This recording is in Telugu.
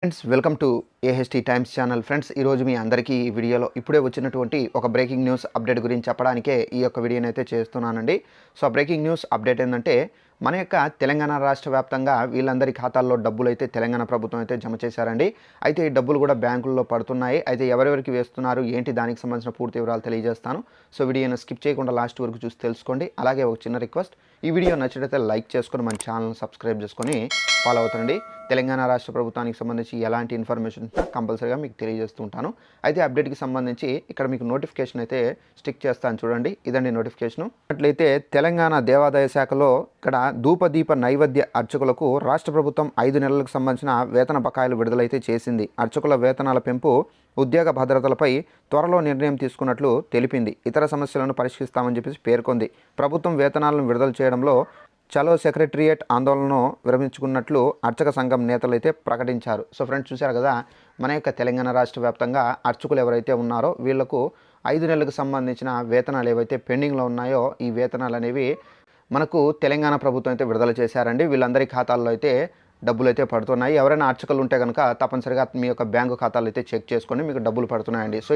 Friends welcome to AHT times channel. Friends ఈరోజు మీ అందరికీ ఈ వీడియోలో ఇప్పుడే వచ్చినటువంటి ఒక బ్రేకింగ్ న్యూస్ అప్డేట్ గురించి చెప్పడానికే ఈ యొక్క వీడియోని అయితే చేస్తున్నానండి. సో బ్రేకింగ్ న్యూస్ అప్డేట్ ఏంటంటే మన యొక్క తెలంగాణ రాష్ట్ర వ్యాప్తంగా వీళ్ళందరి ఖాతాల్లో డబ్బులు అయితే తెలంగాణ ప్రభుత్వం అయితే జమ చేశారండి. అయితే ఈ డబ్బులు కూడా బ్యాంకుల్లో పడుతున్నాయి. అయితే ఎవరెవరికి వేస్తున్నారు ఏంటి దానికి సంబంధించిన పూర్తి వివరాలు తెలియజేస్తాను. సో వీడియోని స్కిప్ చేయకుండా లాస్ట్ వరకు చూసి తెలుసుకోండి. అలాగే ఒక చిన్న రిక్వెస్ట్, ఈ వీడియో నచ్చినట్లయితే లైక్ చేసుకొని మన ఛానల్ని సబ్స్క్రైబ్ చేసుకొని ఫాలో అవుతుండండి. తెలంగాణ రాష్ట్ర ప్రభుత్వానికి సంబంధించి ఎలాంటి ఇన్ఫర్మేషన్ కంపల్సరీగా మీకు తెలియజేస్తూ ఉంటాను. అయితే అప్డేట్కి సంబంధించి ఇక్కడ మీకు నోటిఫికేషన్ అయితే స్టిక్ చేస్తాను చూడండి. ఇదండి నోటిఫికేషను. అట్లయితే తెలంగాణ దేవాదాయ శాఖలో ఇక్కడ ధూపదీప నైవేద్య అర్చకులకు రాష్ట్ర ప్రభుత్వం 5 నెలలకు సంబంధించిన వేతన బకాయిలు విడుదలైతే చేసింది. అర్చకుల వేతనాల పెంపు, ఉద్యోగ భద్రతలపై త్వరలో నిర్ణయం తీసుకున్నట్లు తెలిపింది. ఇతర సమస్యలను పరిష్కరిస్తామని చెప్పేసి పేర్కొంది. ప్రభుత్వం వేతనాలను విడుదల చేయడంలో చలో సెక్రటరియేట్ ఆందోళనను విరమించుకున్నట్లు అర్చక సంఘం నేతలు అయితే ప్రకటించారు. సో ఫ్రెండ్స్ చూశారు కదా, మన యొక్క తెలంగాణ రాష్ట్ర వ్యాప్తంగా అర్చకులు ఎవరైతే ఉన్నారో వీళ్లకు 5 నెలలకు సంబంధించిన వేతనాలు ఏవైతే పెండింగ్లో ఉన్నాయో ఈ వేతనాలు అనేవి మనకు తెలంగాణ ప్రభుత్వం అయితే విడుదల చేశారండి. వీళ్ళందరి ఖాతాల్లో అయితే డబ్బులు అయితే పడుతున్నాయి. ఎవరైనా అర్చకులు ఉంటే కనుక తప్పనిసరిగా మీ యొక్క బ్యాంకు ఖాతాలు అయితే చెక్ చేసుకోండి, మీకు డబ్బులు పడుతున్నాయండి. సో